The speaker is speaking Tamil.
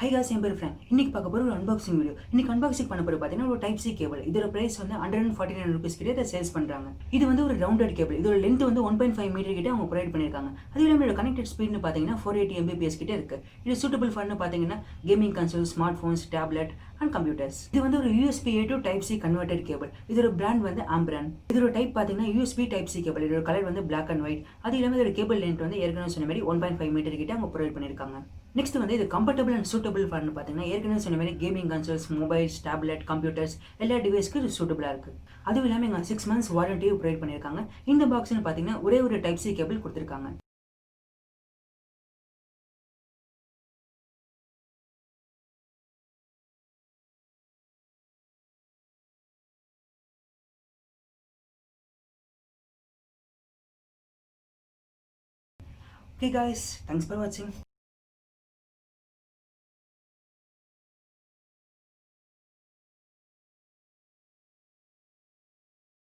ஹை காய்ஸ், என் பேர் ஃப்ரெண்ட். இன்னைக்கு பார்க்க போகிற ஒரு அன்பாக்சிங் வீடியோ. இன்னைக்கு அன்பாக்சிங் பண்ண போகிற பார்த்தீங்கன்னா ஒரு டைப் சி கேபிள். இதோட பிரைஸ் வந்து 149 rupees கிட்ட இதை சேல்ஸ் பண்ணுறாங்க. இது வந்து ஒரு ரவுண்டட் கேபிள். இதோட லென்த் வந்து 1.5 மீட்டர் கிட்ட அவங்க ப்ரொவைட் பண்ணியிருக்காங்க. அது இல்லாமல் இதோட கனெக்டட் ஸ்பீட்னு பார்த்தீங்கன்னா 480 mbps கிட்ட இருக்கு. இது சூட்டபிள் ஃபார்னு பார்த்தீங்கன்னா gaming console, smart phones, tablet and computers. இது வந்து ஒரு USB A to type C converted cable. இதோட பிராண்ட் வந்து Ambrane. இதோட டைப் பார்த்தீங்கன்னா USB டைப் சி கேபிள். இதோட கலர் வந்து பிளாக் அண்ட் ஒயிட். அது இல்லாமல் இதோட கேபிள் லென்த் வந்து ஏற்கனவே சொன்ன மாதிரி 1.5 மீட்டர் கிட்ட அவங்க ப்ரொவைட் பண்ணியிருக்காங்க. நெக்ஸ்ட் வந்து இது கம்ஃபர்டபுள் அண்ட் சூட்டபிள் ஃபார்னு பார்த்தீங்கன்னா ஏற்கனவே சொன்ன மாதிரி gaming consoles, mobiles, tablet, computers எல்லா டிவைஸ்க்கு இது சூட்டபிளாக இருக்குது. அதுவும் இல்லாமல் எங்கள் 6 months வாரண்டியும் ப்ரொவைட் பண்ணியிருக்காங்க. இந்த பாக்ஸ்னு பார்த்தீங்கன்னா ஒரே ஒரு டைப் சி கேபிள் கொடுத்துருக்காங்க. Okay guys, thanks for watching.